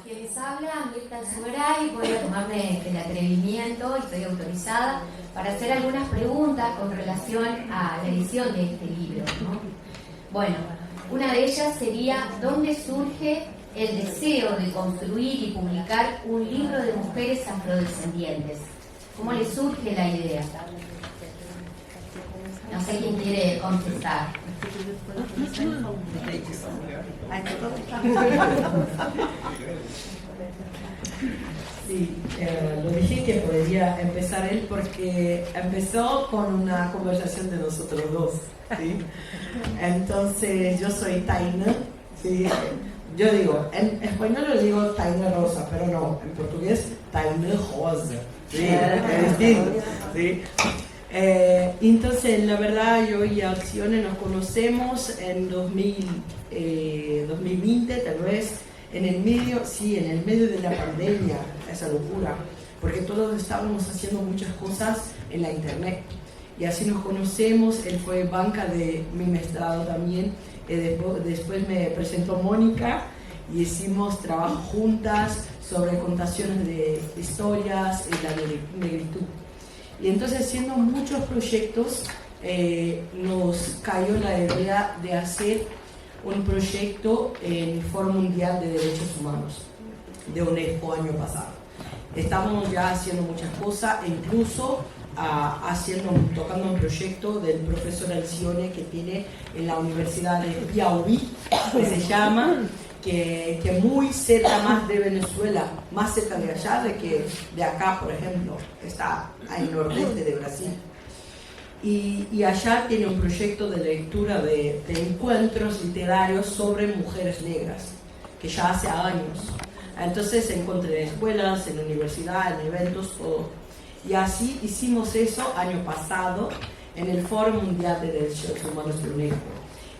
Quien les habla, Mirta Zuberay, voy a tomarme el atrevimiento y estoy autorizada para hacer algunas preguntas con relación a la edición de este libro, ¿no? Bueno, una de ellas sería: ¿dónde surge el deseo de construir y publicar un libro de mujeres afrodescendientes? ¿Cómo le surge la idea? No sé quién quiere contestar. Sí, lo dije que podría empezar él porque empezó con una conversación de nosotros dos, ¿sí? Entonces, yo soy Taina, ¿sí? Yo digo, en español lo digo Taina Rosa, pero no, en portugués Taina Rosa, ¿sí? Es distinto, ¿sí? Entonces, la verdad, yo y Alcione nos conocemos en 2020, tal vez, en el medio de la pandemia, esa locura, porque todos estábamos haciendo muchas cosas en la internet. Y así nos conocemos. Él fue banca de mi maestrado también. Después me presentó Mónica y hicimos trabajo juntas sobre contaciones de historias en la negritud. Y entonces, haciendo muchos proyectos, nos cayó la idea de hacer un proyecto en el Foro Mundial de Derechos Humanos de UNESCO año pasado. Estamos ya haciendo muchas cosas, incluso tocando un proyecto del profesor Alcione que tiene en la Universidad de Piauí, que se llama, que muy cerca más de Venezuela, más cerca de allá de acá, por ejemplo, está al nordeste de Brasil. Y allá tiene un proyecto de lectura de encuentros literarios sobre mujeres negras, que ya hace años. Entonces se encuentra en escuelas, en universidades, en eventos, todo. Y así hicimos eso año pasado en el Foro Mundial de Derechos Humanos de UNESCO.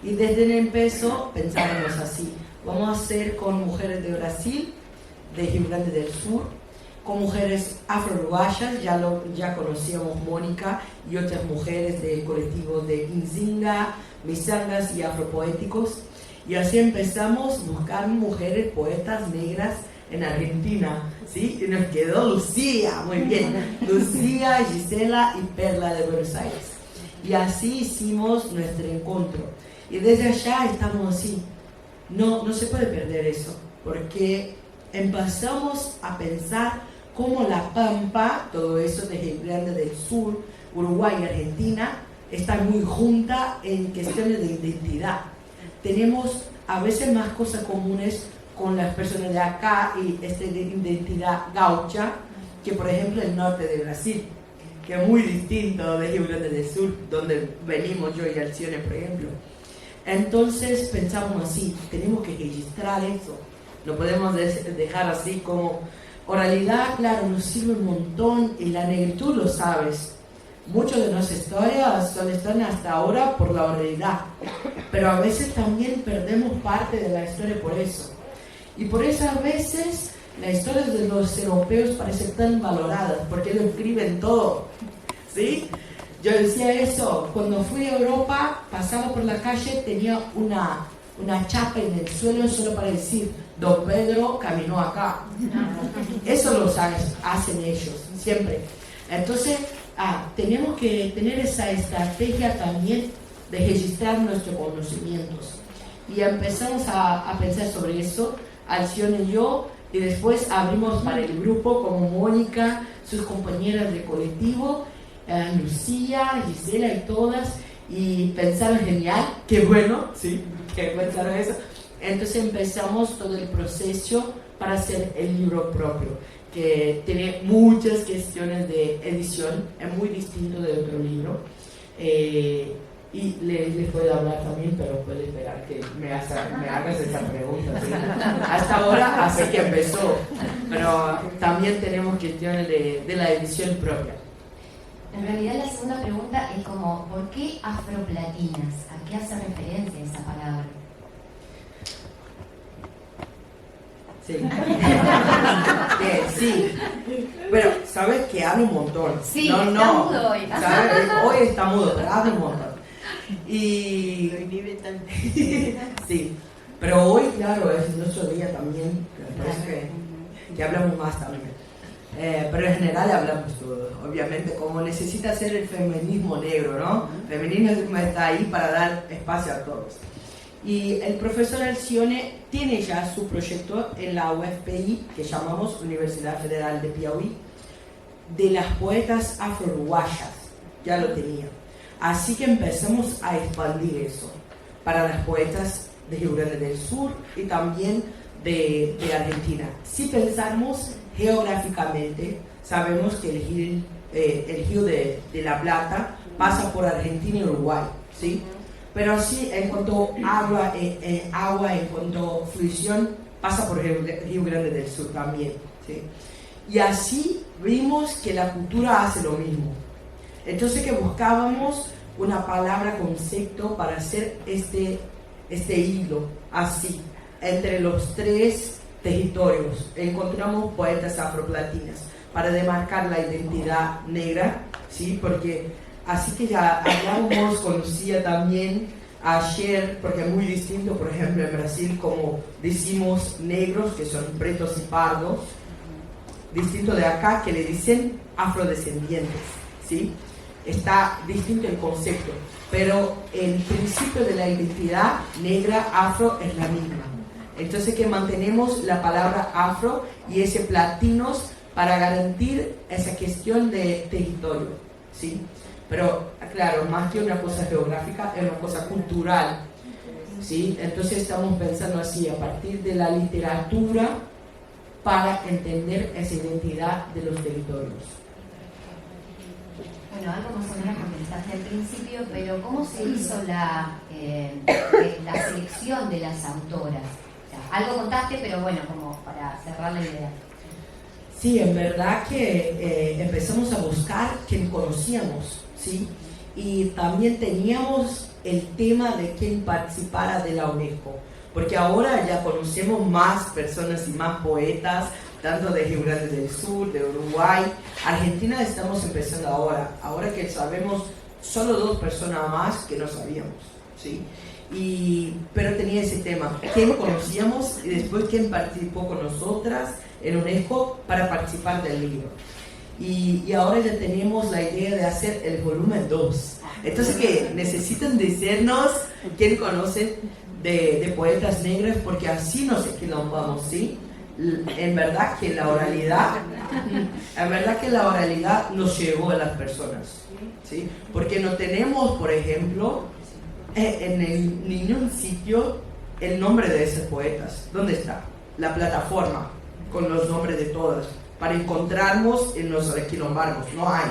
Y desde el empezó pensábamos así: vamos a hacer con mujeres de Brasil, de Rio Grande del Sur, con mujeres afro-uruguayas, ya conocíamos Mónica y otras mujeres del colectivo de Nzinga, Misangas y Afropoéticos. Y así empezamos a buscar mujeres poetas negras en Argentina, ¿sí? Y nos quedó Lucía, muy bien, Lucía, Gisela y Perla de Buenos Aires. Y así hicimos nuestro encuentro. Y desde allá estamos así. No se puede perder eso, porque empezamos a pensar cómo la Pampa, todo eso de Rio Grande del Sur, Uruguay y Argentina, está muy junta en cuestiones de identidad. Tenemos a veces más cosas comunes con las personas de acá y de identidad gaucha que, por ejemplo, el norte de Brasil, que es muy distinto de Rio Grande del Sur, donde venimos yo y Alcione, por ejemplo. Entonces pensamos así: tenemos que registrar eso, no podemos dejar así como oralidad. Claro, nos sirve un montón, y la negritud, lo sabes, muchas de nuestras historias están hasta ahora por la oralidad, pero a veces también perdemos parte de la historia por eso. Y por eso a veces las historias de los europeos parecen tan valoradas, porque lo escriben todo, ¿sí? Yo decía eso, cuando fui a Europa, pasaba por la calle, tenía una chapa en el suelo solo para decir: Don Pedro caminó acá. Eso lo hacen ellos, siempre. Entonces, tenemos que tener esa estrategia también de registrar nuestros conocimientos. Y empezamos a pensar sobre eso, Alcione y yo, y después abrimos para el grupo como Mónica, sus compañeras de colectivo, Lucía, Gisela y todas, y pensaron: genial, qué bueno, sí, que pensaron eso. Entonces empezamos todo el proceso para hacer el libro propio, que tiene muchas cuestiones de edición, es muy distinto de otro libro. Y les puedo hablar también, pero puedo esperar que me hagas esa pregunta, ¿sí? Hasta ahora, así que empezó, pero también tenemos cuestiones de la edición propia. En realidad, la segunda pregunta es como: ¿por qué afroplatinas? ¿A qué hace referencia esa palabra? Sí. Sí. Bueno, sabes que hablo un montón. Sí, está mudo hoy. ¿Sabes? Hoy está mudo, pero hablo un montón. Y... vive tan... Sí. Pero hoy, claro, es nuestro día también, por eso que hablamos más también. Pero en general hablamos todo, obviamente, como necesita ser el feminismo negro, ¿no? El feminismo está ahí para dar espacio a todos. Y el profesor Alcione tiene ya su proyecto en la UFPI, que llamamos Universidad Federal de Piauí, de las poetas afro-uruguayas. Ya lo tenía. Así que empezamos a expandir eso para las poetas de Río Grande del Sur y también de Argentina. Si pensamos geográficamente, sabemos que el río de la Plata pasa por Argentina y Uruguay, ¿sí? Pero sí, en cuanto a agua, en cuanto a fluición, pasa por Río Grande del Sur también, ¿sí? Y así vimos que la cultura hace lo mismo. Entonces que buscábamos una palabra, concepto para hacer este hilo, así, entre los tres territorios. Encontramos poetas afroplatinas para demarcar la identidad negra, ¿sí? Porque así que ya hablábamos, conocía también ayer, porque es muy distinto, por ejemplo, en Brasil, como decimos negros, que son pretos y pardos, distinto de acá, que le dicen afrodescendientes, ¿sí? Está distinto el concepto, pero el principio de la identidad negra afro es la misma. Entonces que mantenemos la palabra afro y ese platinos para garantir esa cuestión de territorio, ¿sí? Pero claro, más que una cosa geográfica, es una cosa cultural, ¿sí? Entonces estamos pensando así, a partir de la literatura, para entender esa identidad de los territorios. Bueno, algo más o menos comentaste al principio, pero ¿cómo se hizo la selección de las autoras? O sea, algo contaste, pero bueno, como para cerrar la idea. Sí, en verdad que empezamos a buscar quien conocíamos, ¿sí? Y también teníamos el tema de quién participara de la UNESCO, porque ahora ya conocemos más personas y más poetas, tanto de Río Grande del Sur, de Uruguay. Argentina estamos empezando ahora que sabemos solo 2 personas más que no sabíamos, ¿sí? Pero tenía ese tema, quién conocíamos y después quién participó con nosotras en UNESCO para participar del libro. Y ahora ya tenemos la idea de hacer el volumen 2. Entonces que necesitan decirnos quién conocen de poetas negras, porque así nos equilombamos, ¿sí? En verdad que la oralidad nos llevó a las personas, ¿sí? Porque no tenemos, por ejemplo, en ningún sitio el nombre de esos poetas. ¿Dónde está? La plataforma con los nombres de todas para encontrarnos en los quilombarbos. No hay.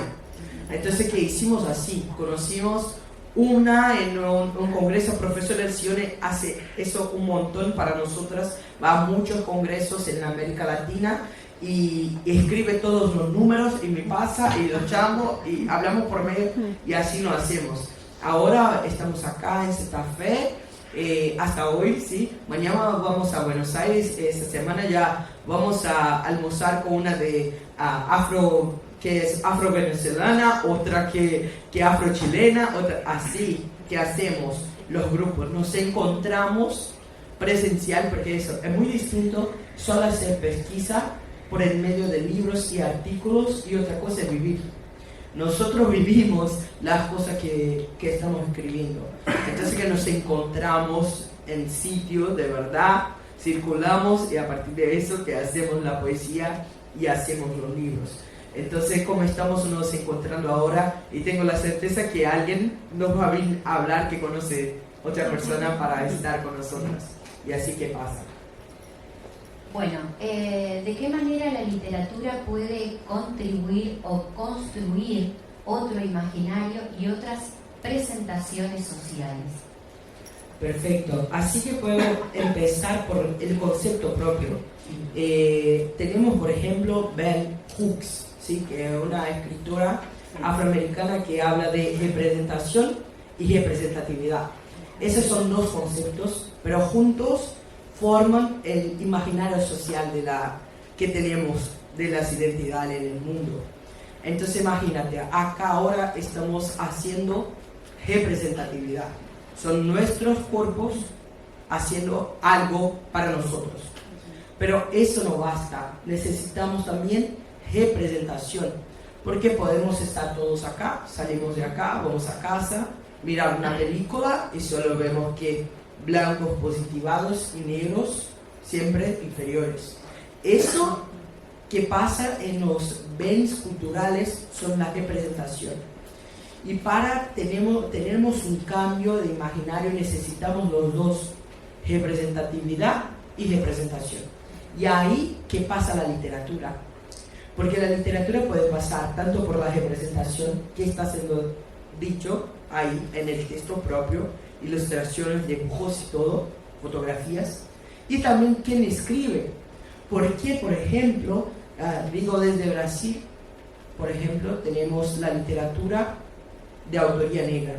Entonces, ¿qué hicimos así? Conocimos una en un congreso. Profesor Alcione hace eso un montón para nosotras, va a muchos congresos en América Latina y escribe todos los números y me pasa y los llamo y hablamos por medio y así lo hacemos. Ahora estamos acá en Santa Fe, hasta hoy, ¿sí? Mañana vamos a Buenos Aires, esta semana ya vamos a almorzar con una de afro, que es afro-venezolana, otra que afro-chilena, otra, así que hacemos los grupos, nos encontramos presencial, porque eso es muy distinto solo hacer pesquisa por el medio de libros y artículos, y otra cosa es vivir. Nosotros vivimos las cosas que estamos escribiendo. Entonces que nos encontramos en sitios de verdad, circulamos y a partir de eso que hacemos la poesía y hacemos los libros. Entonces como estamos nos encontrando ahora y tengo la certeza que alguien nos va a venir a hablar que conoce otra persona para estar con nosotros. Y así que pasa. Bueno, ¿de qué manera la literatura puede contribuir o construir otro imaginario y otras presentaciones sociales? Perfecto. Así que puedo empezar por el concepto propio. Tenemos, por ejemplo, Bell Hooks, ¿sí? Que es una escritora afroamericana que habla de representación y representatividad. Esos son 2 conceptos, pero juntos forman el imaginario social que tenemos de las identidades en el mundo. Entonces imagínate, acá ahora estamos haciendo representatividad. Son nuestros cuerpos haciendo algo para nosotros. Pero eso no basta, necesitamos también representación, porque podemos estar todos acá, salimos de acá, vamos a casa, mirar una película y solo vemos que blancos positivados y negros siempre inferiores. Eso que pasa en los bienes culturales son la representación. Y para tenemos un cambio de imaginario necesitamos los dos, representatividad y representación. Y ahí, ¿qué pasa la literatura? Porque la literatura puede pasar tanto por la representación que está siendo dicho ahí en el texto propio, ilustraciones, dibujos y todo, fotografías, y también quién escribe. Porque, por ejemplo, digo desde Brasil, por ejemplo, tenemos la literatura de autoría negra.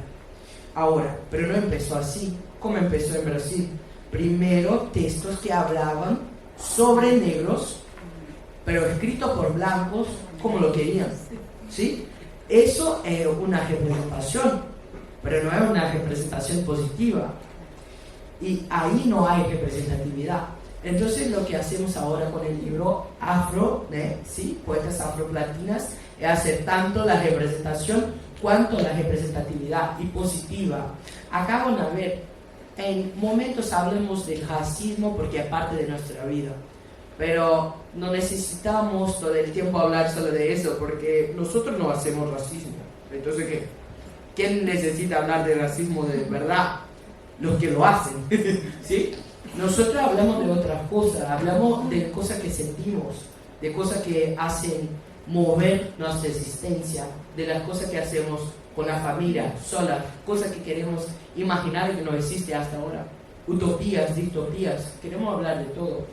Ahora, pero no empezó así. ¿Cómo empezó en Brasil? Primero, textos que hablaban sobre negros, pero escritos por blancos como lo querían, ¿sí? Eso es una representación, pero no es una representación positiva. Y ahí no hay representatividad. Entonces lo que hacemos ahora con el libro Afro, ¿sí? Poetas afroplatinas, es hacer tanto la representación cuanto la representatividad y positiva. Acá van a ver, en momentos hablamos del racismo porque es parte de nuestra vida, pero no necesitamos todo el tiempo hablar solo de eso porque nosotros no hacemos racismo. Entonces, ¿quién necesita hablar de racismo de verdad? Los que lo hacen, ¿sí? Nosotros hablamos de otras cosas, hablamos de cosas que sentimos, de cosas que hacen mover nuestra existencia, de las cosas que hacemos con la familia, sola, cosas que queremos imaginar y que no existe hasta ahora, utopías, distopías, queremos hablar de todo.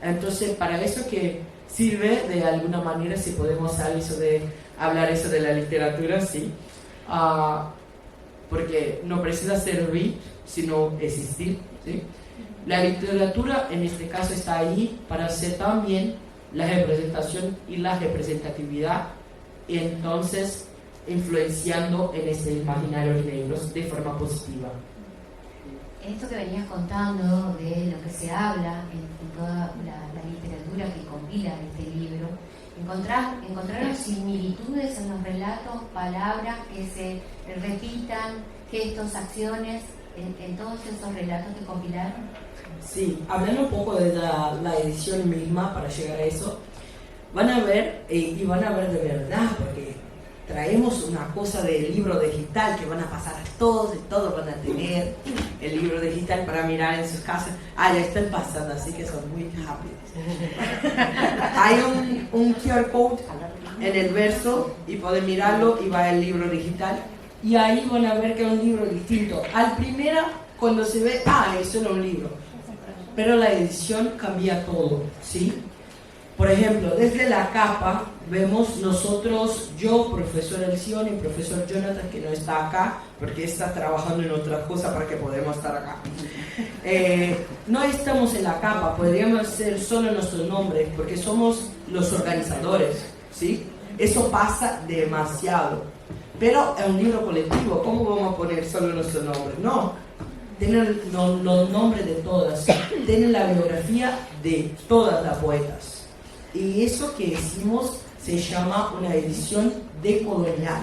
Entonces, para eso que sirve de alguna manera, si podemos hablar eso de la literatura, sí, porque no precisa servir, sino existir, ¿sí? La literatura en este caso está ahí para hacer también la representación y la representatividad, y entonces influenciando en este imaginario de negros de forma positiva. Esto que venías contando de lo que se habla en toda la literatura que compila este libro, ¿encontraron similitudes en los relatos, palabras que se repitan, gestos, acciones en todos esos relatos que compilaron? Sí, hablando un poco de la edición misma para llegar a eso, van a ver, y van a ver de verdad, porque traemos una cosa del libro digital que van a pasar todos y todos van a tener el libro digital para mirar en sus casas. Ya están pasando, así que son muy rápidos. Hay un QR code en el verso y pueden mirarlo y va el libro digital. Y ahí van a ver que es un libro distinto. Al primero, cuando se ve, es solo un libro. Pero la edición cambia todo, ¿sí? Por ejemplo, desde la capa vemos nosotros, yo, profesor Elción y profesor Jonathan, que no está acá porque está trabajando en otra cosa para que podamos estar acá. No estamos en la capa, podríamos ser solo nuestros nombres porque somos los organizadores, ¿sí? Eso pasa demasiado. Pero es un libro colectivo, ¿cómo vamos a poner solo nuestros nombres? No, tienen los nombres de todas, tienen la biografía de todas las poetas. Y eso que hicimos se llama una edición decolonial.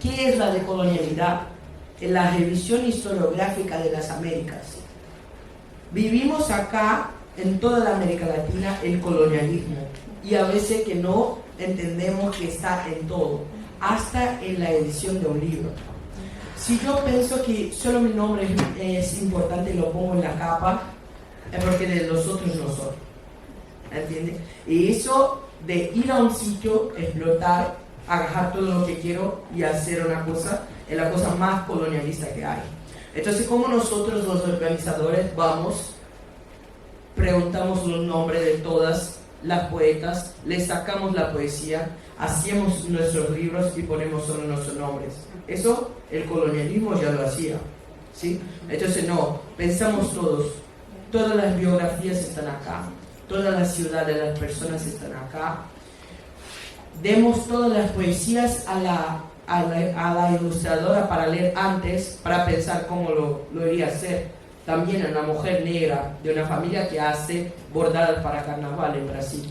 ¿Qué es la decolonialidad? En la revisión historiográfica de las Américas. Vivimos acá, en toda la América Latina, el colonialismo. Y a veces que no entendemos que está en todo, hasta en la edición de un libro. Si yo pienso que solo mi nombre es importante y lo pongo en la capa, es porque de los otros no son. ¿Entiendes? Y eso de ir a un sitio, explotar, agarrar todo lo que quiero y hacer una cosa, es la cosa más colonialista que hay. Entonces, como nosotros los organizadores vamos, preguntamos los nombres de todas las poetas, les sacamos la poesía, hacemos nuestros libros y ponemos solo nuestros nombres. Eso el colonialismo ya lo hacía, ¿sí? Entonces no, pensamos todos, todas las biografías están acá, todas las ciudades de las personas están acá. Demos todas las poesías a la ilustradora para leer antes, para pensar cómo lo iría a hacer. también una mujer negra de una familia que hace bordadas para carnaval en Brasil.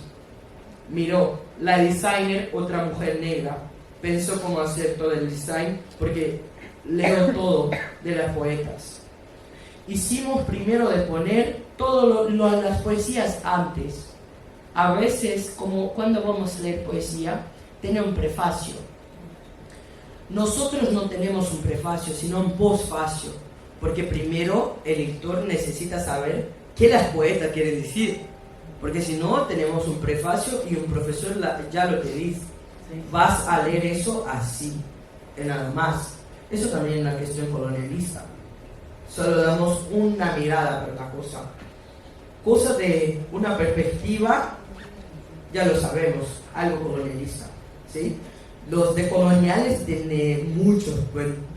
Miró la designer, otra mujer negra, pensó cómo hacer todo el design, porque leo todo de las poetas. Hicimos primero de poner todas las poesías antes. A veces, como cuando vamos a leer poesía, tiene un prefacio. Nosotros no tenemos un prefacio, sino un postfacio, porque primero el lector necesita saber qué la poeta quiere decir, porque si no tenemos un prefacio y un profesor ya lo te dice. Vas a leer eso así, en nada más. Eso también es una cuestión colonialista. Solo damos una mirada para la cosa. Cosa de una perspectiva, ya lo sabemos, algo colonialista, ¿sí? Los decoloniales tienen muchos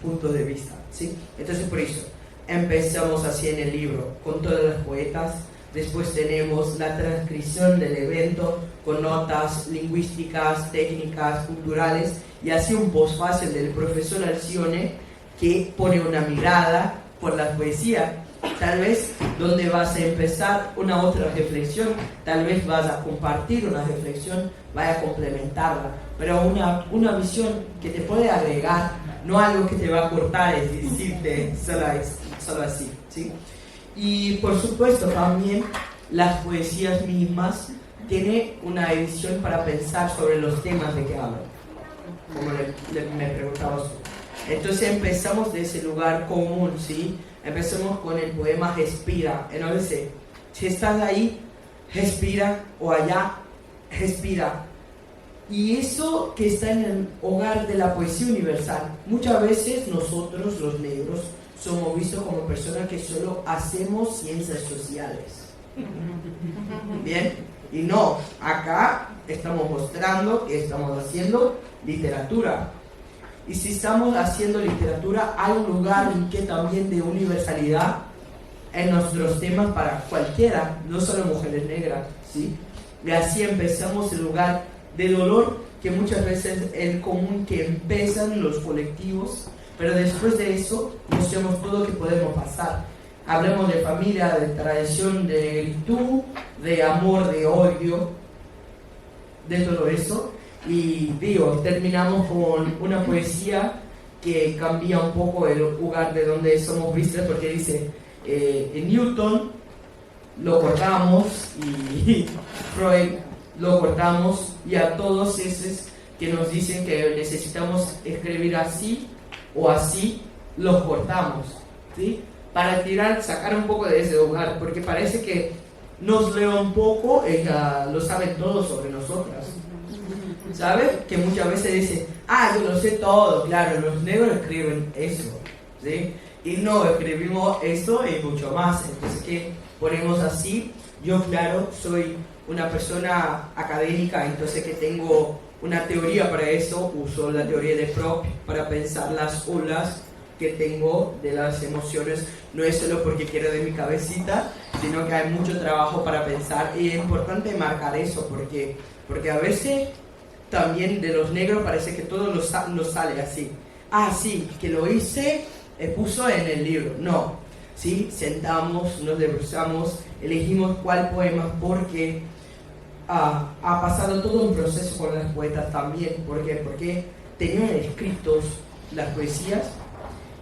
puntos de vista, ¿sí? Entonces por eso empezamos así en el libro, con todas las poetas. Después tenemos la transcripción del evento con notas lingüísticas, técnicas, culturales, y así un postfacio del profesor Alcione que pone una mirada por la poesía. Tal vez donde vas a empezar una otra reflexión, tal vez vas a compartir una reflexión, vaya a complementarla, pero una visión que te puede agregar, no algo que te va a cortar, es decirte solo así, ¿sí? Y por supuesto también las poesías mismas tienen una edición para pensar sobre los temas de que hablan, como me preguntabas tú. Entonces empezamos de ese lugar común, ¿sí? Empecemos con el poema Respira. Entonces, si estás ahí, respira, o allá, respira. Y eso que está en el hogar de la poesía universal. Muchas veces nosotros, los negros, somos vistos como personas que solo hacemos ciencias sociales. Bien, y no, acá estamos mostrando que estamos haciendo literatura. Y si estamos haciendo literatura, hay un lugar en que también de universalidad en nuestros temas para cualquiera, no solo mujeres negras, ¿sí? Y así empezamos el lugar de dolor, que muchas veces es el común que empiezan los colectivos, pero después de eso mostramos todo lo que podemos pasar. Hablemos de familia, de tradición, de negritud, de amor, de odio, de todo eso. Y digo, terminamos con una poesía que cambia un poco el lugar de donde somos vistos, porque dice, en Newton lo cortamos y Freud lo cortamos, y a todos esos que nos dicen que necesitamos escribir así o así, los cortamos, ¿sí? Para sacar un poco de ese lugar, porque parece que nos leo un poco y lo saben todos sobre nosotras. ¿Sabes? Que muchas veces dicen, yo lo sé todo, claro, los negros escriben eso, ¿sí? Y no, escribimos esto y mucho más. Entonces, ¿qué ponemos así? Yo, claro, soy una persona académica, entonces que tengo una teoría para eso, uso la teoría de Freud para pensar las olas que tengo de las emociones. No es solo porque quiero de mi cabecita, sino que hay mucho trabajo para pensar, y es importante marcar eso, porque a veces también de los negros parece que todo nos sale así. Sí, que lo hice, puso en el libro. No, ¿sí? Sentamos, nos debruçamos, elegimos cuál poema, porque ha pasado todo un proceso con las poetas también. ¿Por qué? Porque tenían escritos las poesías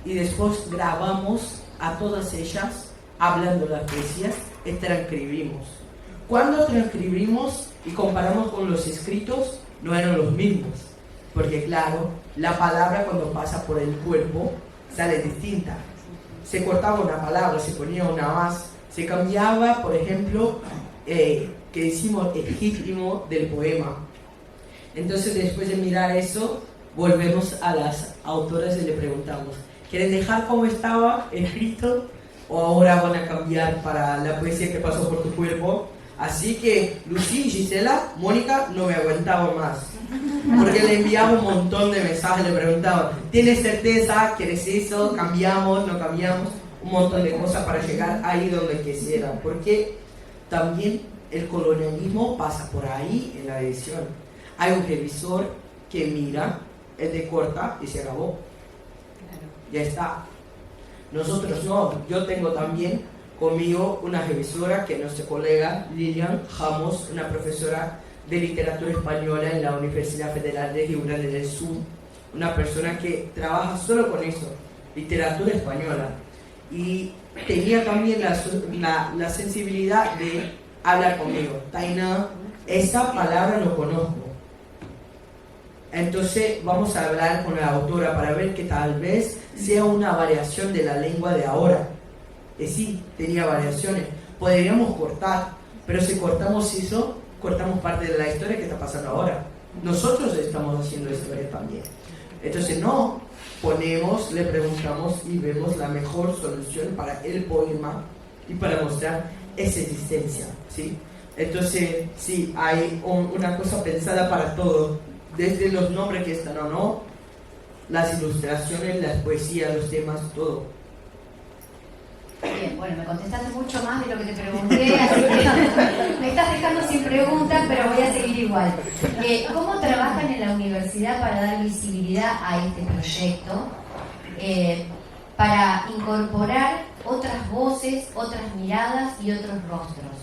y después grabamos a todas ellas hablando las poesías y transcribimos. Cuando transcribimos y comparamos con los escritos, no eran los mismos, porque claro, la palabra cuando pasa por el cuerpo sale distinta. Se cortaba una palabra, se ponía una más, se cambiaba, por ejemplo, que decimos el ritmo del poema. Entonces, después de mirar eso, volvemos a las autoras y le preguntamos, ¿quieren dejar como estaba escrito o ahora van a cambiar para la poesía que pasó por tu cuerpo? Así que Lucy, Gisela, Mónica no me aguantaban más, porque le enviaba un montón de mensajes, le preguntaba, ¿tienes certeza? ¿Quieres eso? ¿Cambiamos? ¿No cambiamos? Un montón de cosas para llegar ahí donde quisiera, porque también el colonialismo pasa por ahí en la edición. Hay un revisor que mira, él te corta y se acabó. Ya está. Nosotros no, yo tengo también conmigo una revisora que es nuestra colega Lilian Ramos, una profesora de literatura española en la Universidad Federal de Rio Grande del Sur, una persona que trabaja solo con eso, literatura española, y tenía también la sensibilidad de hablar conmigo. Taina, esa palabra no conozco. Entonces vamos a hablar con la autora para ver que tal vez sea una variación de la lengua de ahora. Que sí, tenía variaciones. Podríamos cortar, pero si cortamos eso, cortamos parte de la historia que está pasando ahora. Nosotros estamos haciendo historia también. Entonces no ponemos, le preguntamos y vemos la mejor solución para el poema y para mostrar esa existencia, ¿sí? Entonces sí, hay una cosa pensada para todo, desde los nombres que están o no, las ilustraciones, las poesías, los temas, todo. Bien, bueno, me contestaste mucho más de lo que te pregunté, así que me estás dejando sin preguntas, pero voy a seguir igual. ¿Cómo trabajan en la universidad para dar visibilidad a este proyecto? Para incorporar otras voces, otras miradas y otros rostros.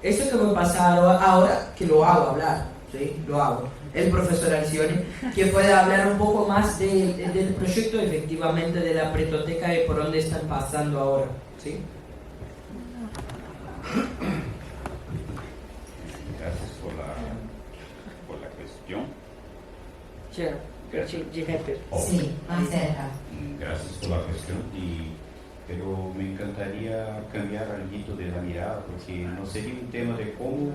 Eso que me pasa ahora, que lo hago hablar, ¿sí? Lo hago. El profesor Alcione, que puede hablar un poco más del proyecto, efectivamente, de la pretoteca y por dónde están pasando ahora, ¿sí? Gracias por la cuestión. Sure. Sí, más cerca. Gracias por la cuestión, pero me encantaría cambiar algo de la mirada, porque no sería un tema de cómo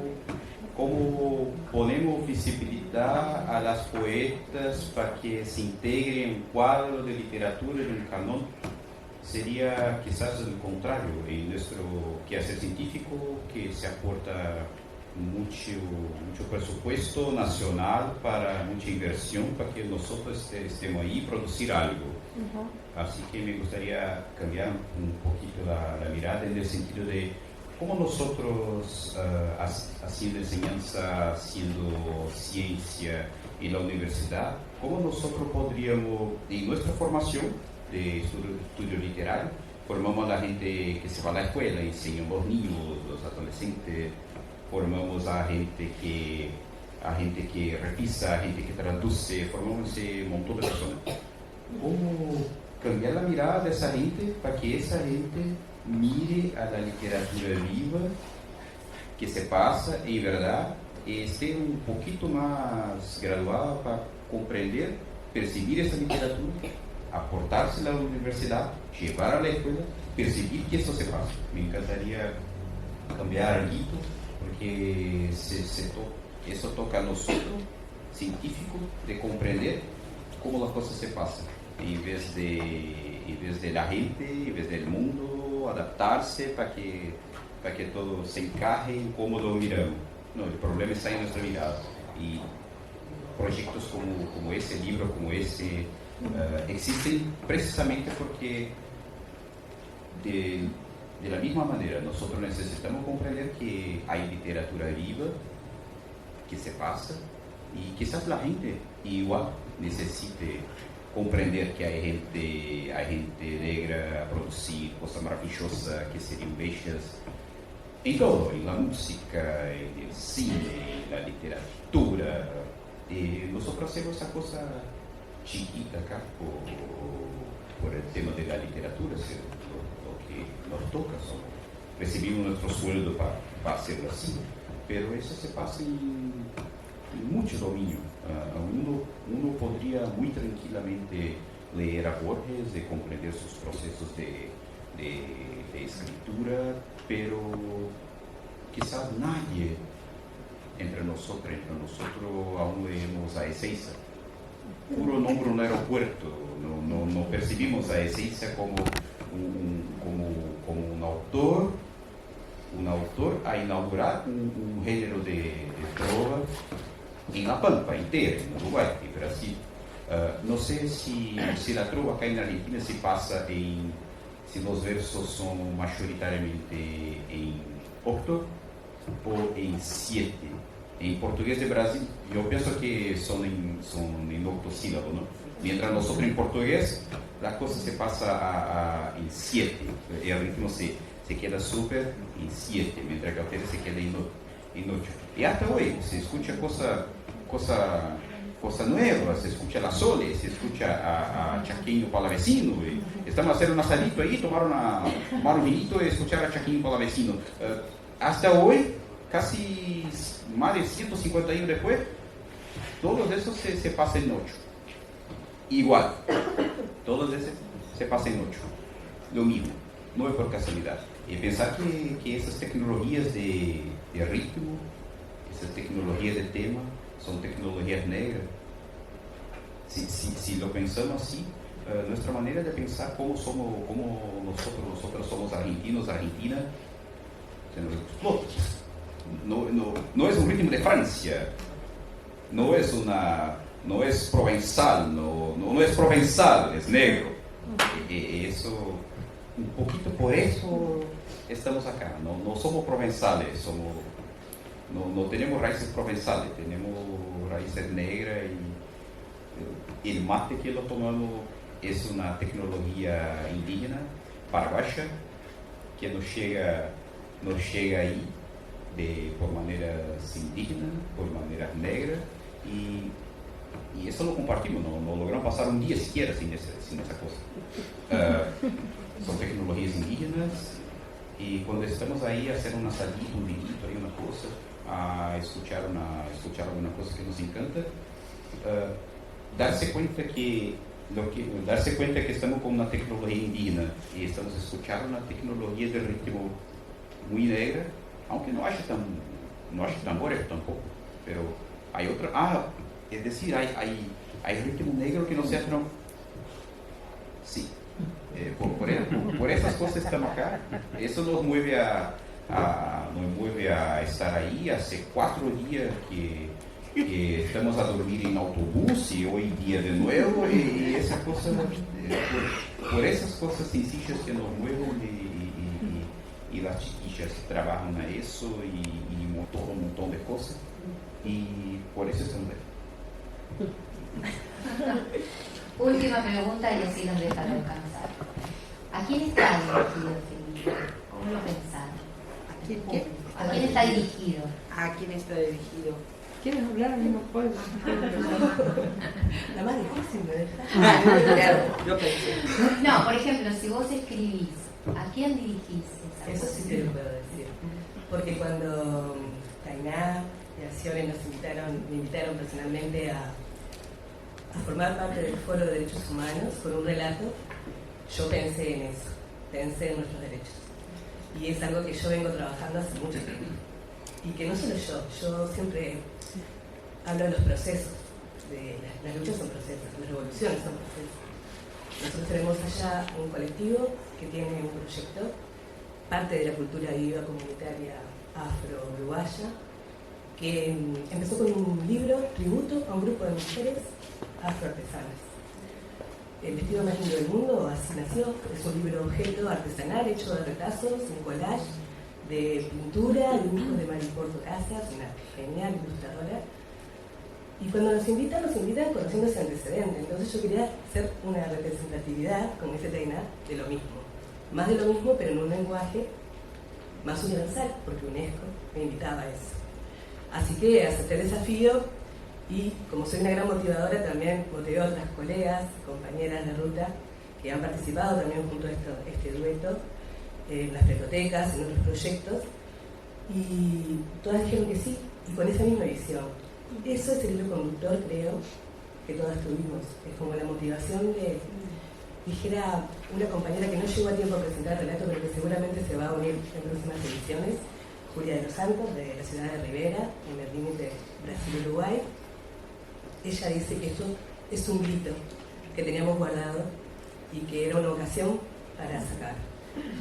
ponemos visibilidad a las poetas para que se integren en un cuadro de literatura, en un canon. Sería quizás el contrario, en nuestro quehacer científico, que se aporta mucho presupuesto nacional para mucha inversión para que nosotros estemos ahí y producir algo. Así que me gustaría cambiar un poquito la mirada en el sentido de cómo nosotros, haciendo enseñanza, haciendo ciencia en la universidad, cómo nosotros podríamos, en nuestra formación de estudio literario, formamos a la gente que se va a la escuela, enseñamos a los niños, los adolescentes, formamos a gente que revisa, a gente que traduce, formamos ese montón de personas. ¿Cómo cambiar la mirada de esa gente para que esa gente mire a la literatura viva que se pasa en verdad y esté un poquito más graduada para comprender, percibir esa literatura, aportarse a la universidad, llevar a la escuela, percibir que esto se pasa? Me encantaría cambiar algo, porque eso toca a nosotros, científicos, de comprender cómo las cosas se pasan, en vez de la gente, en vez del mundo, adaptarse para que todo se encaje en cómo lo miramos. No, el problema está en nuestra mirada. Y proyectos como ese, libros como ese, existen precisamente porque de la misma manera nosotros necesitamos comprender que hay literatura viva que se pasa y quizás la gente igual necesite comprender que hay gente negra a producir cosas maravillosas que serían bellas en todo, en la música, en el cine, en la literatura. Y nosotros hacemos esa cosa chiquita acá por el tema de la literatura, lo que nos toca, recibimos nuestro sueldo para hacerlo así, pero eso se pasa en mucho dominio. Uno podría muy tranquilamente leer a Borges, de comprender sus procesos de escritura, pero quizás nadie entre nosotros aún leemos a Ezeiza. Puro nombre un aeropuerto, no percibimos a Ezeiza como un autor a inaugurar un género de trova en La Pampa inteira, en Uruguay, en Brasil. No sé si la trova acá en Argentina se pasa si los versos son mayoritariamente en octo o en 7. En portugués de Brasil, yo pienso que son en octosílabo, ¿no? Mientras nosotros en portugués, la cosa se pasa en 7, el ritmo se se queda súper en 7, mientras que ustedes se queda en 8. Y hasta hoy se escucha cosa nueva, se escucha la Sole, se escucha a Chaquinho Palavecino. Estamos haciendo un asadito ahí, tomar un vinito y escuchar a Chaquinho Palavecino. Hasta hoy, casi más de 150 años después, todos esos se pasan en 8. Igual, todos esos se pasan en 8. Lo mismo, no es por casualidad. Y pensar que esas tecnologías de ritmo, esas tecnologías de tema, son tecnologías negras. Si lo pensamos así, nuestra manera de pensar cómo nosotros somos argentinos, argentinas, se nos explota. No es un ritmo de Francia, no es provenzal, no es provenzal, es negro. Eso, un poquito por eso estamos acá. No somos provenzales, no tenemos raíces provenzales, tenemos raíces negras, y el mate que lo tomamos es una tecnología indígena, paraguaya, que nos llega ahí por maneras indígenas, por maneras negras, y eso lo compartimos, no logramos pasar un día siquiera sin esa cosa. Son tecnologías indígenas, y cuando estamos ahí a hacer una salida, un vinito, hay una cosa, a escuchar alguna cosa que nos encanta, darse cuenta que estamos con una tecnología indígena y estamos escuchando una tecnología de ritmo muy negra, aunque no haya tambores tampoco, pero hay otra, es decir, hay ritmo negro que no se hace, no. Sí, por esas cosas estamos acá. Eso nos mueve a estar ahí. Hace 4 días que estamos a dormir en autobús, y hoy día de nuevo, y esas cosas, por esas cosas sencillas que nos mueven, y las chiquillas trabajan a eso, y un montón de cosas, y por eso estamos ahí. Última pregunta, y así nos dejan descansar. ¿A quién está dirigido este libro? ¿Cómo lo pensaron? ¿A quién está dirigido? ¿A quién está dirigido? ¿Quieres hablar? A mí no puedo. La más difícil me deja. Claro, yo pensé. No, por ejemplo, si vos escribís, ¿a quién dirigís esa Eso sí te lo puedo decir. Porque cuando Tainá y Acciones me invitaron personalmente a formar parte del Foro de Derechos Humanos con un relato, yo pensé en eso, pensé en nuestros derechos. Y es algo que yo vengo trabajando hace mucho tiempo. Y que no solo yo siempre hablo de los procesos, las luchas son procesos, las revoluciones son procesos. Nosotros tenemos allá un colectivo que tiene un proyecto, parte de la cultura viva comunitaria afro-uruguaya, que empezó con un libro tributo a un grupo de mujeres afroartesanas. El vestido más lindo del mundo, así nació, es un libro objeto artesanal hecho de retazos, un collage de pintura, dibujos de Mariporto Casas, una genial ilustradora. Y cuando nos invitan conociendo ese antecedente. Entonces yo quería hacer una representatividad, como dice Tainá, de lo mismo. Más de lo mismo, pero en un lenguaje más universal, porque UNESCO me invitaba a eso. Así que acepté el desafío, y como soy una gran motivadora, también motivé a otras colegas, compañeras de ruta, que han participado también junto a este dueto, en las bibliotecas, en otros proyectos, y todas dijeron que sí, y con esa misma visión. Eso es el hilo conductor, creo, que todas tuvimos. Es como la motivación de, dijera una compañera que no llegó a tiempo a presentar el relato, pero que seguramente se va a unir en próximas ediciones, Julia de los Santos, de la ciudad de Rivera, en el límite Brasil-Uruguay. Ella dice que esto es un grito que teníamos guardado y que era una ocasión para sacar.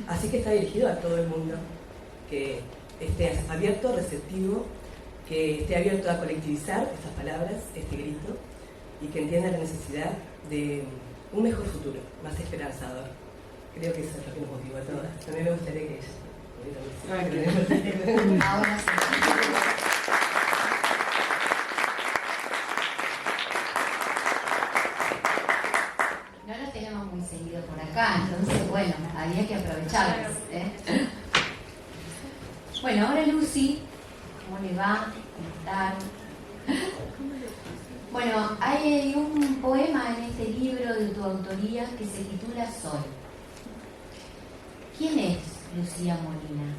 Así que está dirigido a todo el mundo, que esté abierto, receptivo, que esté abierto a colectivizar estas palabras, este grito, y que entienda la necesidad de un mejor futuro, más esperanzador. Creo que eso es lo que nos motiva a todas. También me gustaría que ella... Ahora sí. No lo tenemos muy seguido por acá, entonces bueno, había que aprovecharlos, ¿eh? Bueno, ahora Lucy, ¿cómo le va? ¿Cómo están? Bueno, hay un poema en este libro de tu autoría que se titula Sol. ¿Quién es Lucía Molina?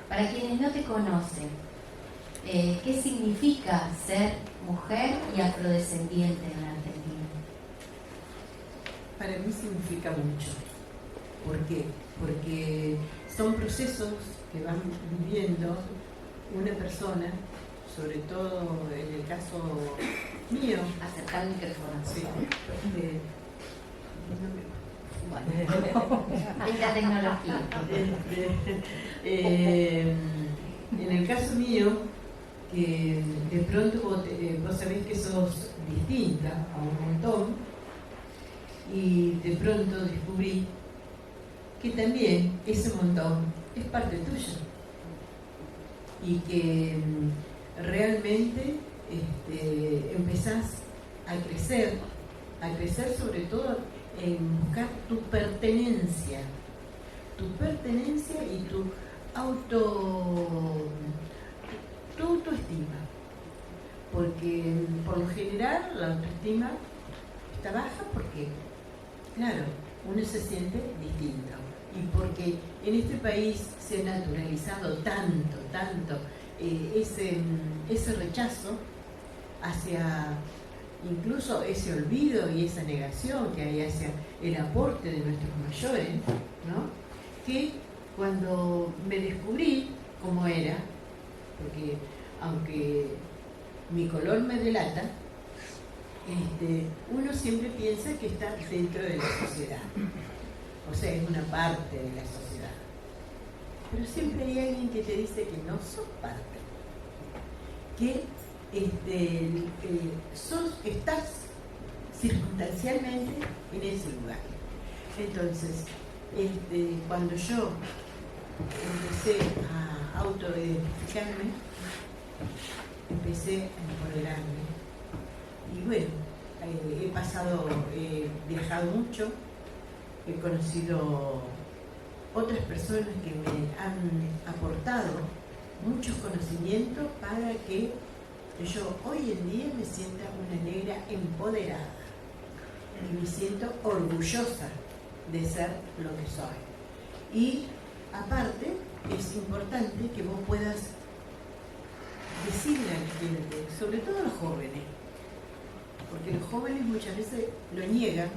Para quienes no te conocen, ¿qué significa ser mujer y afrodescendiente en la Argentina? Para mí significa mucho. ¿Por qué? Porque son procesos que van viviendo una persona, sobre todo en el caso mío. Acercar el micrófono. Sí, Esta tecnología. En el caso mío, que de pronto vos sabés que sos distinta a un montón, y de pronto descubrí que también ese montón es parte tuya y que realmente empezás a crecer sobre todo en buscar tu pertenencia y tu autoestima, porque por lo general la autoestima está baja porque, claro, uno se siente distinto y porque en este país se ha naturalizado tanto ese rechazo hacia incluso ese olvido y esa negación que hay hacia el aporte de nuestros mayores, ¿no? Que cuando me descubrí cómo era, porque aunque mi color me delata, uno siempre piensa que está dentro de la sociedad, o sea, es una parte de la sociedad, pero siempre hay alguien que te dice que no sos parte, que estás circunstancialmente en ese lugar. Entonces, cuando yo empecé a autoidentificarme, empecé a empoderarme. Y bueno, he viajado mucho, he conocido otras personas que me han aportado muchos conocimientos para que yo hoy en día me sienta una negra empoderada y me siento orgullosa de ser lo que soy. Y aparte es importante que vos puedas decirle a la gente, sobre todo a los jóvenes, porque los jóvenes muchas veces lo niegan,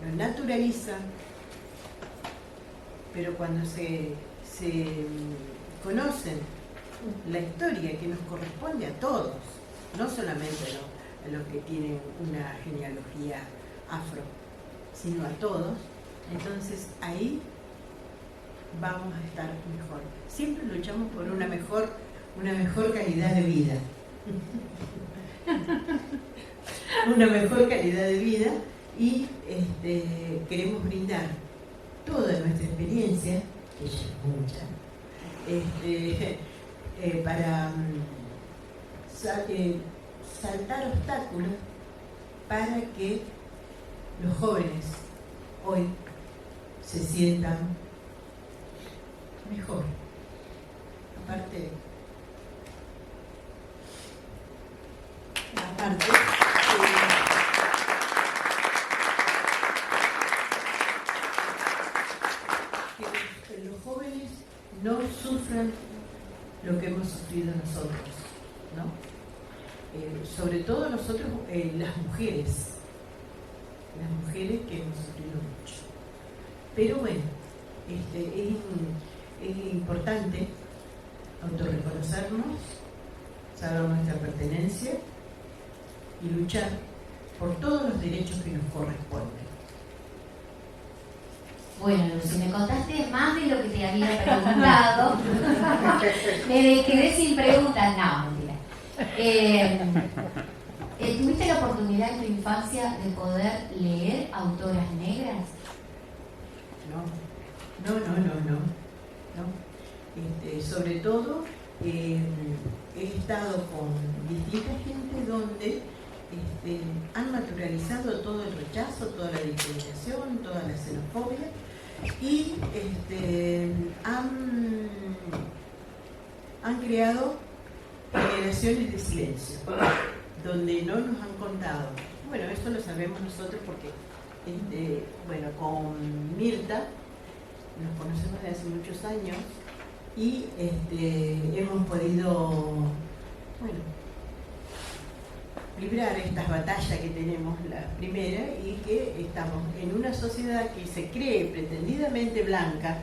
lo naturalizan, pero cuando se conocen la historia que nos corresponde a todos, no solamente a los que tienen una genealogía afro, sino a todos, entonces ahí vamos a estar mejor. Siempre luchamos por una mejor calidad de vida. Una mejor calidad de vida y queremos brindar toda nuestra experiencia, que ya es mucha, para saltar obstáculos para que los jóvenes hoy se sientan mejor. Aparte que los jóvenes no sufran lo que hemos sufrido nosotros, ¿no? Sobre todo nosotros, las mujeres que hemos sufrido mucho. Pero bueno, es importante autorreconocernos, saber nuestra pertenencia y luchar por todos los derechos que nos corresponden. Bueno, Lucy, me contaste más de lo que te había preguntado. Me quedé sin preguntas. No, mentira. ¿Tuviste la oportunidad en tu infancia de poder leer autoras negras? No. Sobre todo, he estado con distintas gente donde han naturalizado todo el rechazo, toda la discriminación, toda la xenofobia, y han creado generaciones de silencio, donde no nos han contado. Bueno, esto lo sabemos nosotros porque, bueno, con Mirta nos conocemos desde hace muchos años y hemos podido, bueno, librar estas batallas que tenemos, la primera, y que estamos en una sociedad que se cree pretendidamente blanca,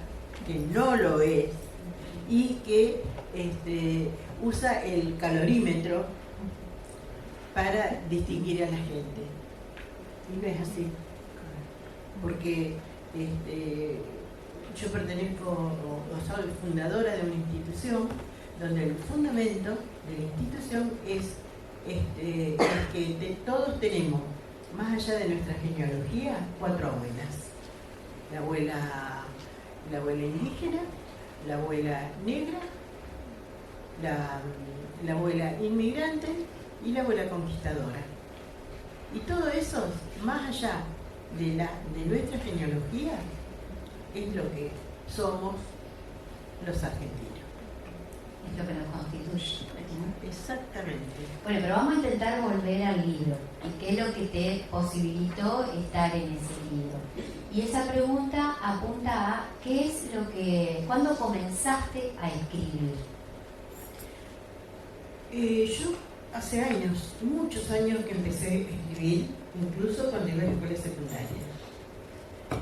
que no lo es, y que usa el calorímetro para distinguir a la gente. Y no es así, porque yo pertenezco, o soy fundadora de una institución donde el fundamento de la institución es que todos tenemos, más allá de nuestra genealogía, 4 abuelas. La abuela indígena, la abuela negra, la abuela inmigrante y la abuela conquistadora. Y todo eso, más allá de nuestra genealogía, es lo que somos los argentinos. Es lo que nos constituye, ¿no? Exactamente. Bueno, pero vamos a intentar volver al libro. ¿Y qué es lo que te posibilitó estar en ese libro? Y esa pregunta apunta a ¿qué es lo que, cuándo comenzaste a escribir? Yo hace años, muchos años que empecé a escribir, incluso cuando iba a la escuela secundaria.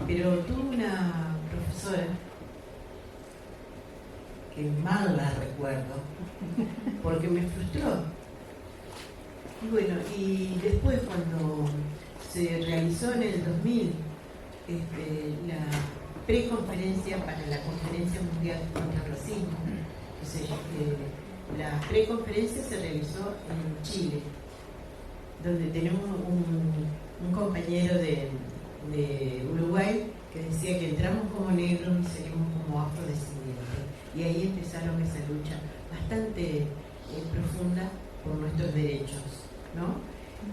Pero tuve una profesora que mal la recuerdo, porque me frustró. Y bueno, y después cuando se realizó en el 2000 la preconferencia para la Conferencia Mundial contra el Racismo, la preconferencia se realizó en Chile, donde tenemos un compañero de Uruguay que decía que entramos como negros y salimos como afrodescendientes. Y ahí empezaron esa lucha bastante profunda por nuestros derechos, ¿no?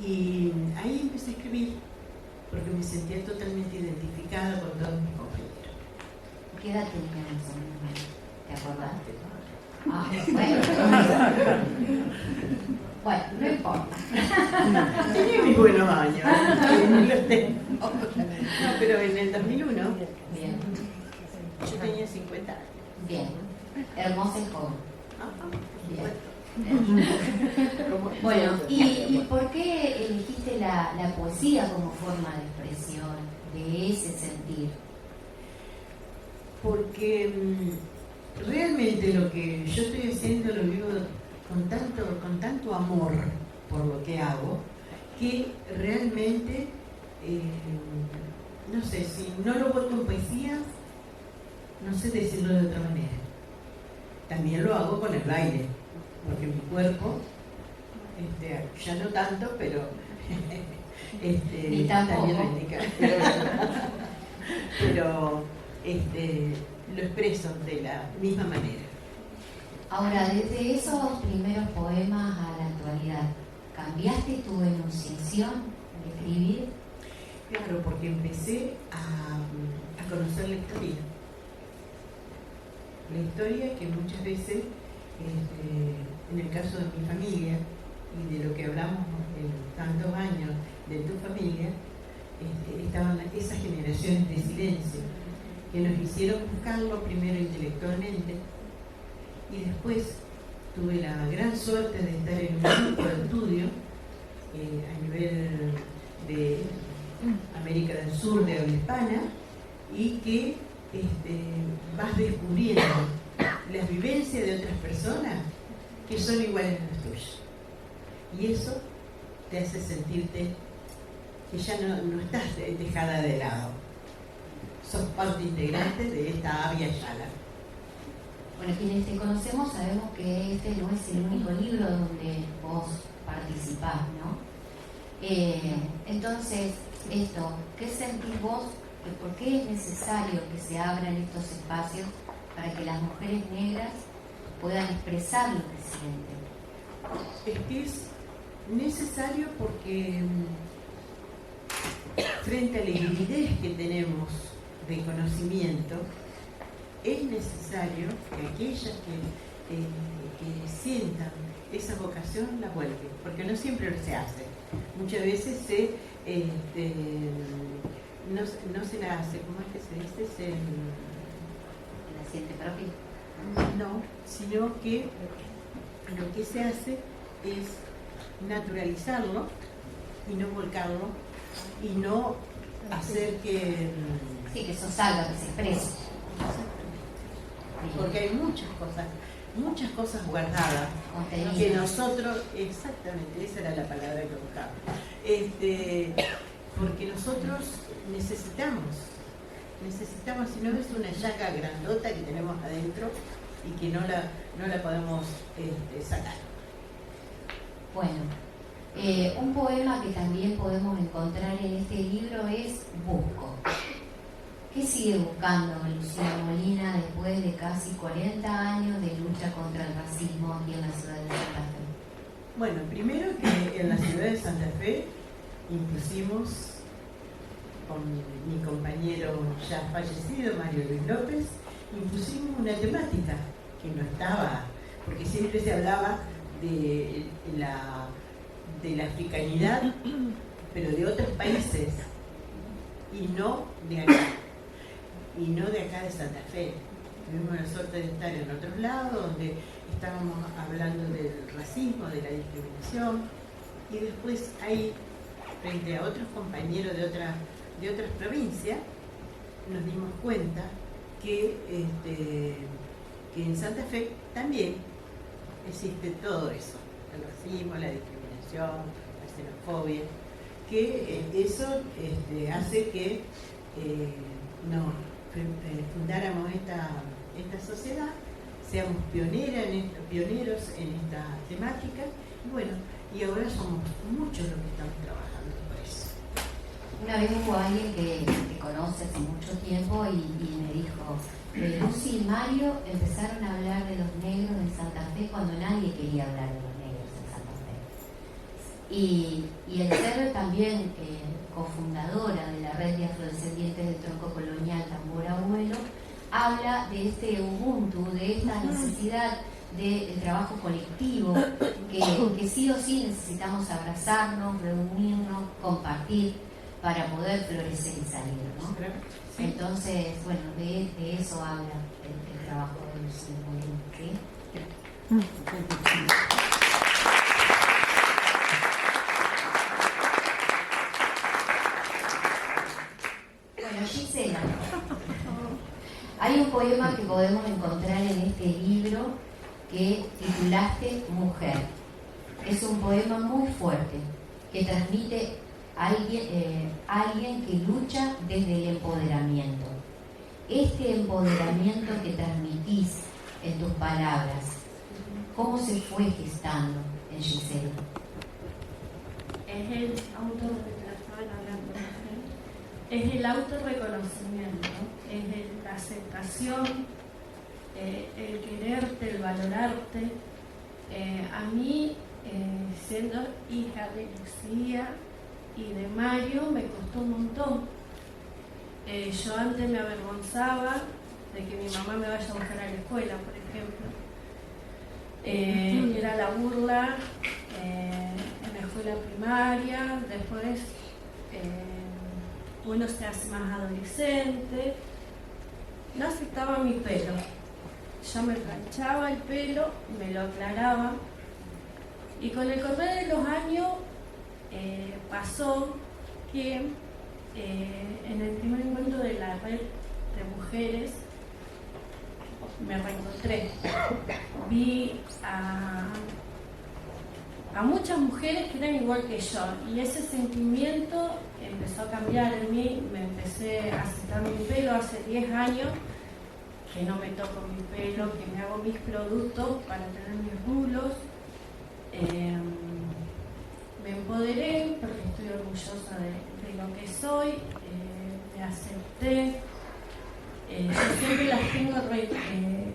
Y ahí empecé a escribir porque me sentía totalmente identificada con todos mis compañeros. ¿Qué edad tenías más o menos? ¿Te acordaste? Ah, bueno, no importa. Tenía mis buenos años, los tengo. No, pero en el 2001 Bien, yo tenía 50 años. bien. Hermosa y joven. Bien. Bien. Bueno, ¿y por qué elegiste la poesía como forma de expresión de ese sentir? Porque realmente lo que yo estoy haciendo lo vivo con tanto amor por lo que hago, que realmente, no sé, si no lo vuelvo en poesía, no sé decirlo de otra manera. También lo hago con el baile, porque mi cuerpo, ya no tanto, pero Ni tampoco. también lo indica. Pero lo expreso de la misma manera. Ahora, desde esos primeros poemas a la actualidad, ¿cambiaste tu enunciación al escribir? Claro, porque empecé a conocer la historia. La historia que muchas veces, en el caso de mi familia y de lo que hablamos en tantos años de tu familia, estaban esas generaciones de silencio que nos hicieron buscarlo primero intelectualmente y después tuve la gran suerte de estar en un grupo de estudio a nivel de América del Sur, de habla hispana, y que vas descubriendo las vivencias de otras personas que son iguales a las tuyas. Y eso te hace sentirte que ya no estás dejada de lado. Sos parte integrante de esta Avia Yala. Bueno, quienes te conocemos sabemos que este no es el único libro donde vos participás, ¿no? Entonces, ¿qué sentís vos? ¿Por qué es necesario que se abran estos espacios para que las mujeres negras puedan expresar lo que sienten? Es que es necesario porque frente a la hibridez que tenemos de conocimiento, es necesario que aquellas que sientan esa vocación la vuelven, porque no siempre se hace. Muchas veces no se la hace, ¿cómo es que se dice? ¿La siente propia? No, sino que lo que se hace es naturalizarlo y no volcarlo y no hacer que... Sí, que eso salga, que se exprese. Porque hay muchas cosas guardadas Contenido. que nosotros, exactamente, esa era la palabra que buscaba, porque nosotros necesitamos, si no es una llaga grandota que tenemos adentro y que no la podemos sacar. Bueno, un poema que también podemos encontrar en este libro es Busco. ¿Qué sigue buscando Lucía Molina después de casi 40 años de lucha contra el racismo aquí en la ciudad de Santa Fe? Bueno, primero que en la ciudad de Santa Fe impusimos con mi compañero ya fallecido, Mario Luis López, impusimos una temática que no estaba, porque siempre se hablaba de la africanidad, pero de otros países, y no de acá, de Santa Fe. Tuvimos la suerte de estar en otros lados, donde estábamos hablando del racismo, de la discriminación, y después ahí, frente a otros compañeros de otras provincias, nos dimos cuenta que en Santa Fe también existe todo eso, el racismo, la discriminación, la xenofobia, que eso hace que fundáramos esta sociedad, seamos pioneros en esta temática, y bueno, y ahora somos muchos los que estamos trabajando por eso. Una vez hubo alguien que te conoce hace mucho tiempo y me dijo, Lucy y Mario empezaron a hablar de los negros en Santa Fe cuando nadie quería hablar de los negros en Santa Fe. Y el ser también cofundadora de la red de afrodescendientes del tronco colonial Tambor Abuelo, habla de este Ubuntu, de esta necesidad del trabajo colectivo, que sí o sí necesitamos abrazarnos, reunirnos, compartir para poder florecer y salir, ¿no? Sí. Entonces, bueno, de eso habla el trabajo de Lucía Molina, ¿sí? Bueno, Gisela, hay un poema que podemos encontrar en este libro que titulaste Mujer. Es un poema muy fuerte que transmite alguien que lucha desde el empoderamiento. Este empoderamiento que transmitís en tus palabras, ¿cómo se fue gestando en Gisela? Es el es el autorreconocimiento, es la aceptación, el quererte, el valorarte. A mí, siendo hija de Lucía y de Mario, me costó un montón. Yo antes me avergonzaba de que mi mamá me vaya a buscar a la escuela, por ejemplo. Era la burla en la escuela primaria, después uno se hace más adolescente. No aceptaba mi pelo. Yo me planchaba el pelo, me lo aclaraba, y con el correr de los años pasó que en el primer encuentro de la red de mujeres me reencontré. Vi a muchas mujeres que eran igual que yo, y ese sentimiento empezó a cambiar en mí. Me empecé a aceptar mi pelo hace 10 años, que no me toco mi pelo, que me hago mis productos para tener mis rulos. Me empoderé porque estoy orgullosa de lo que soy, me acepté. Yo siempre las tengo en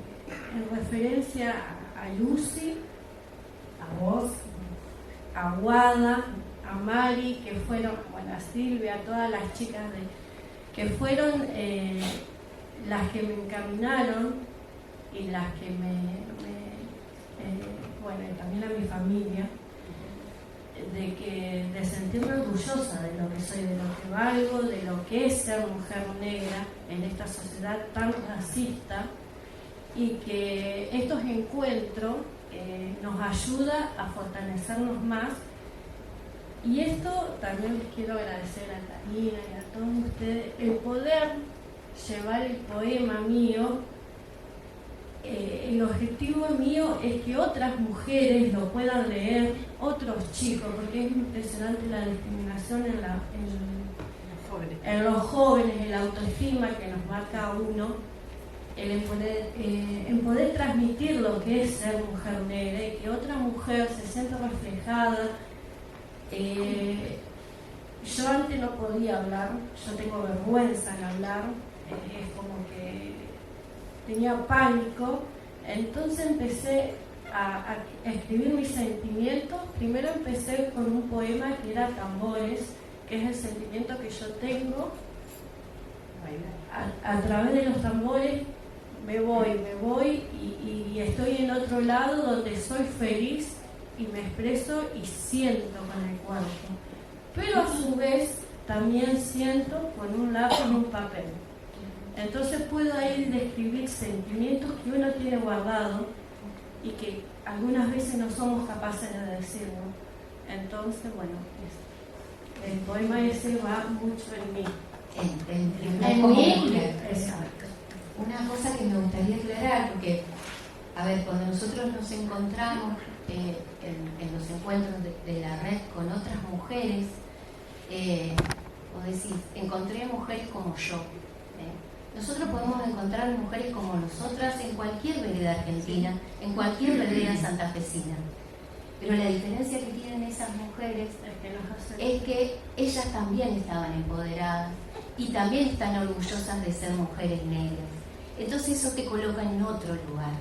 referencia a Lucy, a vos, a Guada, a Mari, que fueron, bueno, a Silvia, a todas las chicas que fueron las que me encaminaron y las que bueno, y también a mi familia, de sentirme orgullosa de lo que soy, de lo que valgo, de lo que es ser mujer negra en esta sociedad tan racista, y que estos encuentros nos ayuda a fortalecernos más. Y esto también les quiero agradecer a Karina y a todos ustedes, el poder llevar el poema mío. El objetivo mío es que otras mujeres lo puedan leer, otros chicos, porque es impresionante la discriminación en los jóvenes, en la autoestima que nos marca a uno, en poder transmitir lo que es ser mujer negra y que otra mujer se sienta reflejada. Yo antes no podía hablar, yo tengo vergüenza en hablar, es como que tenía pánico, entonces empecé a escribir mis sentimientos. Primero empecé con un poema que era Tambores, que es el sentimiento que yo tengo. A través de los tambores me voy y estoy en otro lado donde soy feliz y me expreso y siento con el cuerpo. Pero a su vez también siento con un lápiz y un papel. Entonces puedo ahí describir sentimientos que uno tiene guardado y que algunas veces no somos capaces de decirlo. Entonces, bueno, el poema ese va mucho en mí. En mí, exacto. Una cosa que me gustaría aclarar, porque, a ver, cuando nosotros nos encontramos en los encuentros de la red con otras mujeres, vos decís, encontré mujeres como yo. Nosotros podemos encontrar mujeres como nosotras en cualquier vereda argentina, en cualquier vereda santafesina. Pero la diferencia que tienen esas mujeres es que ellas también estaban empoderadas y también están orgullosas de ser mujeres negras. Entonces eso te coloca en otro lugar,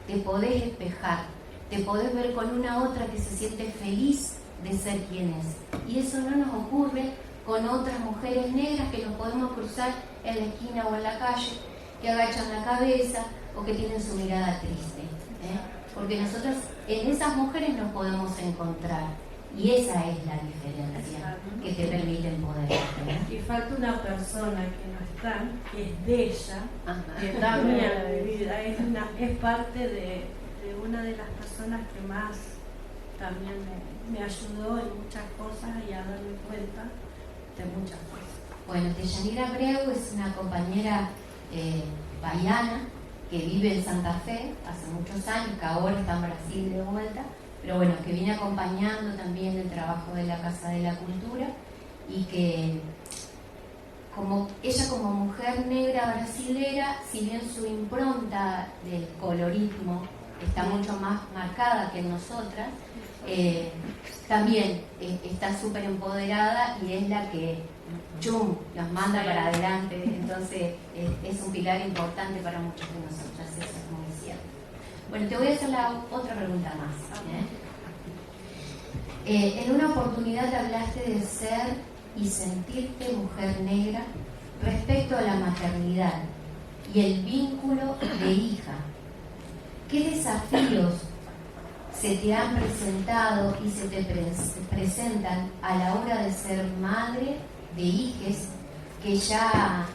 te podés espejar, te podés ver con una otra que se siente feliz de ser quien es. Y eso no nos ocurre con otras mujeres negras que nos podemos cruzar en la esquina o en la calle, que agachan la cabeza o que tienen su mirada triste. Porque nosotros en esas mujeres nos podemos encontrar y esa es la diferencia que te permite empoderarte. Y falta una persona que no está, que es de ella, que también la vida es parte de una de las personas que más también me ayudó en muchas cosas y a darme cuenta de muchas cosas. Bueno, Deyanira Abreu es una compañera baiana que vive en Santa Fe hace muchos años, que ahora está en Brasil de vuelta, pero bueno, que viene acompañando también el trabajo de la Casa de la Cultura y que ella como mujer negra brasilera, si bien su impronta del colorismo está mucho más marcada que en nosotras, también está súper empoderada y es la que nos manda para adelante. Entonces es un pilar importante para muchas de nosotras, eso es muy cierto. Bueno, te voy a hacer otra pregunta más. En una oportunidad hablaste de ser y sentirte mujer negra respecto a la maternidad y el vínculo de hija. ¿Qué desafíos se te han presentado y se te presentan a la hora de ser madre de hijes que ya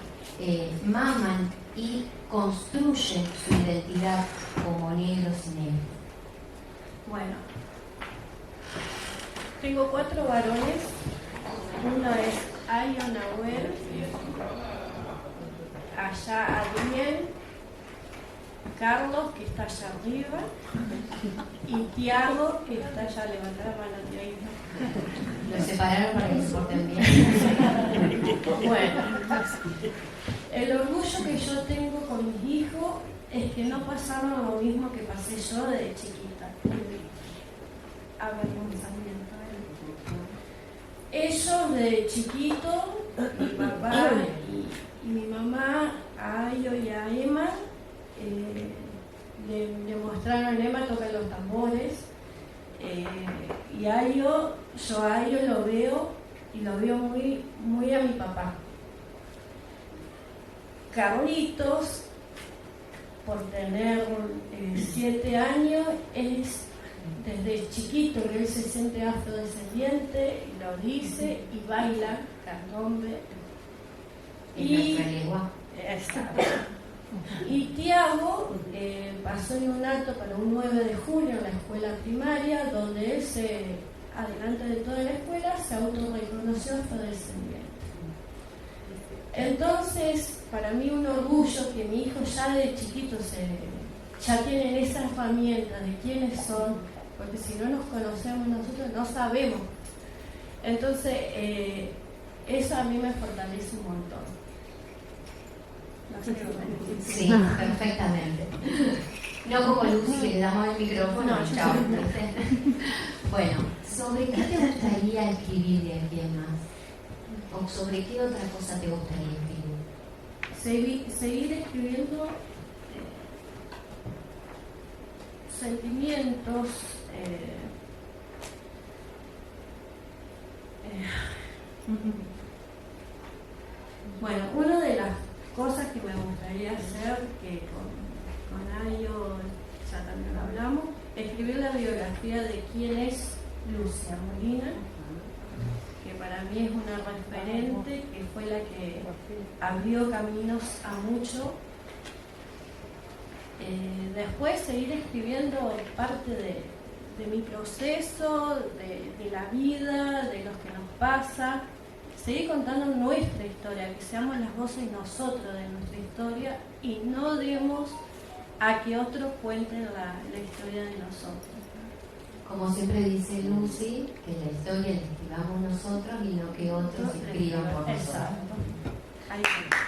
maman y construyen su identidad como negros y negras? Bueno, tengo 4 varones. Uno es Ayo Nahuel, allá Adriel, Carlos, que está allá arriba, y Tiago, que está allá. Levantar la mano de ahí. Los separaron para que se porten bien. Bueno, el orgullo que yo tengo con mis hijos es que no pasaron lo mismo que pasé yo de chiquita. Avergonzamiento. Ellos de chiquito, mi papá y mi mamá, a Ayo y a Emma, le mostraron a Emma tocar los tambores, y yo a Ayo lo veo y lo veo muy, muy a mi papá. Carlitos, por tener 7 años, es desde chiquito que él se siente afrodescendiente, y lo dice, y baila candombe. En nuestra lengua. Exacto. Y Tiago pasó en un acto para un 9 de julio en la escuela primaria, donde él adelante de toda la escuela, se autorreconoció afrodescendiente. Entonces, para mí un orgullo que mi hijo ya de chiquito ya tienen esa herramienta de quiénes son, porque si no nos conocemos nosotros no sabemos. Entonces, eso a mí me fortalece un montón. No sé qué me decís. Sí, perfectamente. No como Lucy, que le damos el micrófono. No, chao. Bueno, ¿sobre qué te gustaría escribir de aquí en más? ¿O sobre qué otra cosa te gustaría escribir? Seguir escribiendo sentimientos, bueno, una de las cosas que me gustaría hacer, que con Ayo ya también hablamos, escribir la biografía de quién es Lucia Molina, que para mí es una referente, que fue la que abrió caminos a mucho. Después seguir escribiendo parte de mi proceso, de la vida, de lo que nos pasa, seguir contando nuestra historia, que seamos las voces nosotros de nuestra historia y no demos a que otros cuenten la historia de nosotros. Como siempre dice Lucy, que la historia la escribamos nosotros y no que otros escriban por nosotros. Exacto. Ahí está.